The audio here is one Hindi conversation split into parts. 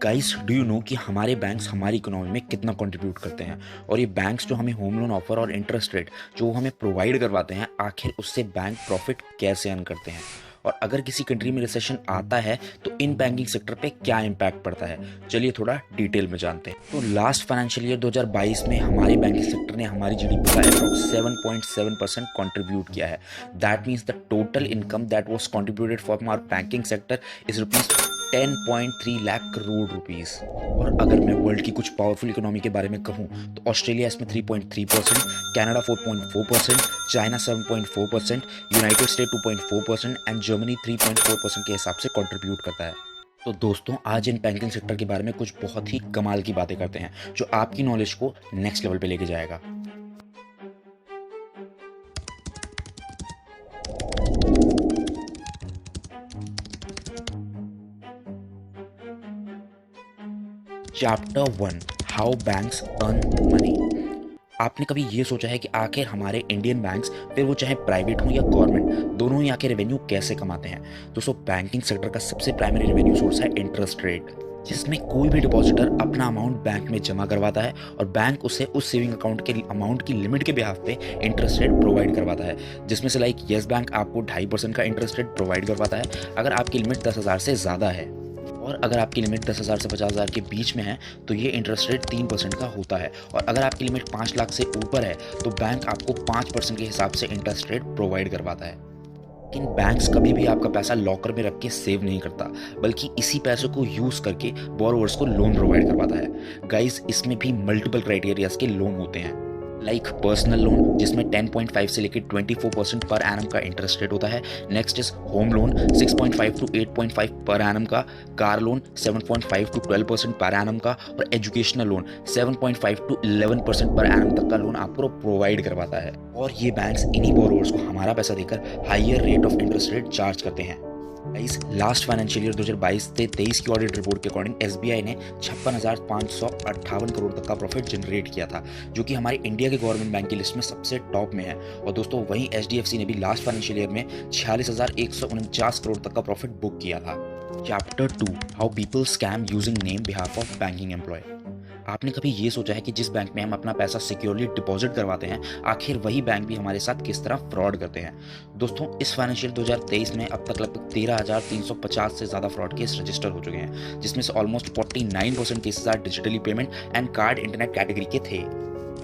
गाइस डू यू नो कि हमारे बैंक्स हमारी इकोनॉमी में कितना कंट्रीब्यूट करते हैं। और ये बैंक्स जो हमें होम लोन ऑफर और इंटरेस्ट रेट जो वो हमें प्रोवाइड करवाते हैं, आखिर उससे बैंक प्रॉफिट कैसे अर्न करते हैं। और अगर किसी कंट्री में रिसेशन आता है तो इन बैंकिंग सेक्टर पे क्या इम्पैक्ट पड़ता है, चलिए थोड़ा डिटेल में जानते हैं। तो लास्ट फाइनेंशियल ईयर 2022 में हमारे बैंकिंग सेक्टर ने हमारी जीडीपी का अप्रॉक्स 7.7% कंट्रीब्यूट किया है। That means the total income that was contributed from our banking sector is rupees 10.3 lakh crore rupees. और अगर मैं वर्ल्ड की कुछ पावरफुल इकोनॉमी के बारे में कहूँ तो ऑस्ट्रेलिया इसमें 3.3%, Canada 4.4%, China 7.4%, United state 2.4% and Germany 3.4% के हिसाब से कंट्रीब्यूट करता है। तो दोस्तों, आज इन बैंकिंग सेक्टर के बारे में कुछ बहुत ही कमाल की बातें करते हैं जो आपकी नॉलेज को नेक्स्ट लेवल पे लेके जाएगा। Chapter 1, how banks earn money. आपने कभी ये सोचा है कि आखिर हमारे इंडियन बैंक्स, फिर वो चाहे प्राइवेट हो या गवर्नमेंट, दोनों ही आखिर रेवेन्यू कैसे कमाते हैं। दोस्तों, बैंकिंग सेक्टर का सबसे प्राइमरी रेवेन्यू सोर्स है इंटरेस्ट रेट, जिसमें कोई भी डिपॉजिटर अपना अमाउंट बैंक में जमा करवाता है और बैंक उसे उस सेविंग अकाउंट के अमाउंट की लिमिट के बिहाफ पे इंटरेस्ट रेट प्रोवाइड करवाता है। जिसमें से लाइक येस बैंक आपको 2.5% का इंटरेस्ट रेट प्रोवाइड करवाता है अगर आपकी लिमिट 10,000 से ज़्यादा है, और अगर आपकी लिमिट 10,000 से 50,000 के बीच में है तो ये इंटरेस्ट रेट 3% का होता है। और अगर आपकी लिमिट 5 लाख से ऊपर है तो बैंक आपको 5% के हिसाब से इंटरेस्ट रेट प्रोवाइड करवाता है। लेकिन बैंक्स कभी भी आपका पैसा लॉकर में रख के सेव नहीं करता, बल्कि इसी पैसे को यूज करके बोरोवर्स को लोन प्रोवाइड करवाता है। गाइस, इसमें भी मल्टीपल क्राइटेरियाज के लोन होते हैं, लाइक पर्सनल लोन जिसमें 10.5 से लेकर 24% पर एनम का इंटरेस्ट रेट होता है। Next is home loan 6.5 to 8.5 per annum का, car loan 7.5 to 12% per annum का, और educational loan 7.5 to 11% per annum तक का लोन आपको प्रोवाइड करवाता है। और ये बैंक्स इन्हीं बोरोवर्स को हमारा पैसा देकर higher rate of interest rate charge करते हैं। इस लास्ट फाइनेंशियल ईयर 2022 से 23 की ऑडिट रिपोर्ट के अकॉर्डिंग एसबीआई ने 56,558 करोड़ तक का प्रॉफिट जनरेट किया था, जो कि हमारे इंडिया के गवर्नमेंट बैंक की लिस्ट में सबसे टॉप में है। और दोस्तों, वहीं एचडीएफसी ने भी लास्ट फाइनेंशियल ईयर में 46,149 करोड़ तक का प्रॉफिट बुक किया था। Chapter 2, how people scam using name behalf of banking employ. आपने कभी ये सोचा है कि जिस बैंक में हम अपना पैसा सिक्योरली डिपॉजिट करवाते हैं, आखिर वही बैंक भी हमारे साथ किस तरह फ्रॉड करते हैं। दोस्तों, इस फाइनेंशियल 2023 में अब तक लगभग 13,350 से ज़्यादा फ्रॉड केस रजिस्टर हो चुके हैं, जिसमें से almost 49% cases are digitally payment and card internet category के थे।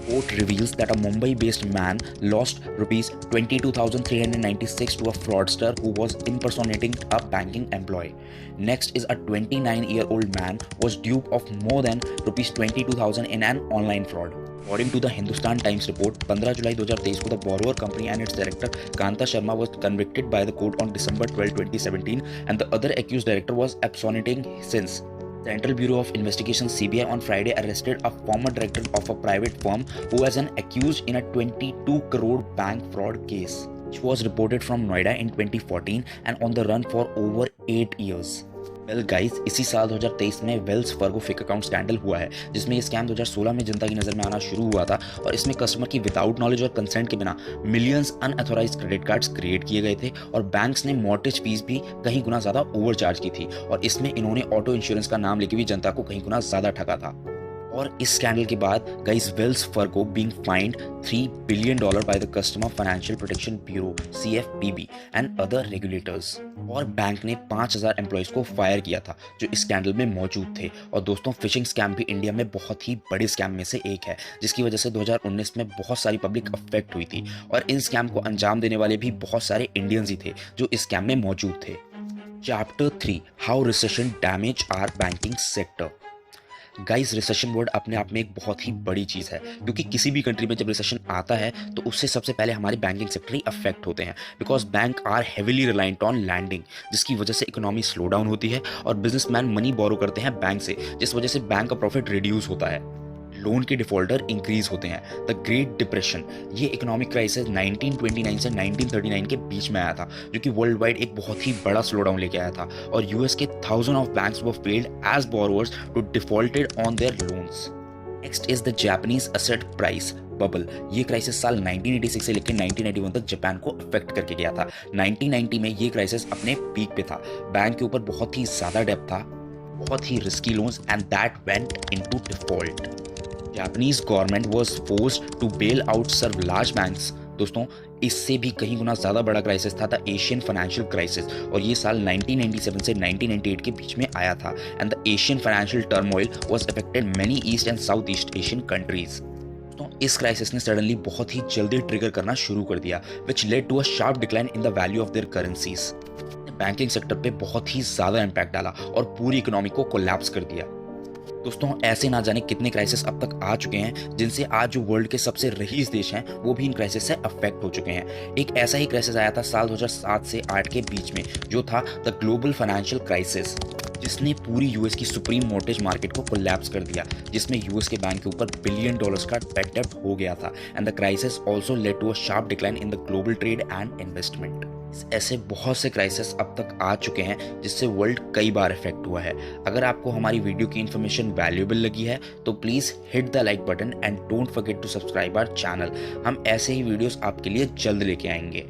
Report reveals that a Mumbai-based man lost rupees 22,396 to a fraudster who was impersonating a banking employee. Next is a 29-year-old man was dupe of more than rupees 22,000 in an online fraud. According to the Hindustan Times report, 15 July 2023 को the borrower company and its director Kanta Sharma was convicted by the court on December 12, 2017, and the other accused director was absconding since. Central Bureau of Investigation (CBI) on Friday arrested a former director of a private firm who was an accused in a 22 crore bank fraud case, which was reported from Noida in 2014 and on the run for over 8 years. Well guys, इसी साल 2023 में Wells Fargo fake account scandal हुआ है, जिसमें ये स्कैम 2016 में जनता की नज़र में आना शुरू हुआ था। और इसमें कस्टमर की विदाउट नॉलेज और कंसेंट के बिना millions unauthorize credit cards create किए गए थे, और बैंक्स ने मॉर्टगेज फीस भी कहीं गुना ज़्यादा ओवर चार्ज की थी। और इसमें इन्होंने ऑटो इंश्योरेंस का नाम लेके भी जनता को कहीं गुना ज़्यादा ठगा था। और इस स्कैंडल के बाद guys, Wells Fargo being find $3 billion by the customer financial protection bureau (CFPB) and other regulators. और बैंक ने 5,000 एम्प्लॉयज को फायर किया था जो इस स्कैंडल में मौजूद थे। और दोस्तों, फिशिंग स्कैम भी इंडिया में बहुत ही बड़े स्कैम में से एक है, जिसकी वजह से 2019 में बहुत सारी पब्लिक अफेक्ट हुई थी। और इन स्कैम को अंजाम देने वाले भी बहुत सारे इंडियंस ही थे जो इस स्कैम में मौजूद थे। Chapter 3, how recession damage our banking sector. Guys, recession word अपने आप में एक बहुत ही बड़ी चीज़ है, क्योंकि किसी भी कंट्री में जब रिसेशन आता है तो उससे सबसे पहले हमारे बैंकिंग सेक्टर ही अफेक्ट होते हैं, because bank are heavily reliant on lending, जिसकी वजह से इकोनॉमी स्लो डाउन होती है और बिजनेसमैन मनी बोरो करते हैं बैंक से, जिस वजह से बैंक का प्रॉफिट रिड्यूस होता है। लोन के डिफॉल्टर इंक्रीज होते हैं। द ग्रेट डिप्रेशन, ये इकोनॉमिक क्राइसिस 1929 से 1939 के बीच में आया था, जो कि वर्ल्ड वाइड एक बहुत ही बड़ा स्लो डाउन लेके आया था। और यूएस के thousand of banks were failed as borrowers to defaulted on their loans. Next is the Japanese asset price bubble. ये क्राइसिस साल 1986 से लेकर 1991 तक जापान को अफेक्ट करके गया था। 1990 में ये क्राइसिस अपने पीक पे था, बैंक के ऊपर बहुत ही ज़्यादा डेब्ट था बहुत ही risky loans and that went into default. Japanese government was forced to bail out serve large banks. दोस्तों, इससे भी कहीं गुना ज़्यादा बड़ा क्राइसिस था द एशियन फाइनेंशियल क्राइसिस, और ये साल 1997 से 1998 के बीच में आया था। And the Asian financial turmoil was affected many east and south east Asian countries. तो इस क्राइसिस ने सडनली बहुत ही जल्दी ट्रिगर करना शुरू कर दिया, which led to a sharp decline in the value of their currencies. Banking sector पे बहुत ही ज़्यादा इम्पैक्ट डाला और पूरी इकोनॉमी को कोलैप्स कर दिया। दोस्तों, ऐसे ना जाने कितने क्राइसिस अब तक आ चुके हैं जिनसे आज जो वर्ल्ड के सबसे रईस देश हैं वो भी इन क्राइसिस से अफेक्ट हो चुके हैं। एक ऐसा ही क्राइसिस आया था साल 2007 से 8 के बीच में, जो था द ग्लोबल फाइनेंशियल क्राइसिस, जिसने पूरी यूएस की सुप्रीम मोर्टेज मार्केट को कोलैप्स कर दिया, जिसमें यूएस के बैंक के ऊपर बिलियन डॉलर्स का बेड डेब्ट हो गया था। And the crisis also led to a sharp decline in the global trade and investment. ऐसे बहुत से क्राइसिस अब तक आ चुके हैं जिससे वर्ल्ड कई बार इफेक्ट हुआ है। अगर आपको हमारी वीडियो की इन्फॉर्मेशन वैल्यूएबल लगी है तो please hit the like button and don't forget to subscribe our channel. हम ऐसे ही वीडियोस आपके लिए जल्द लेके आएंगे।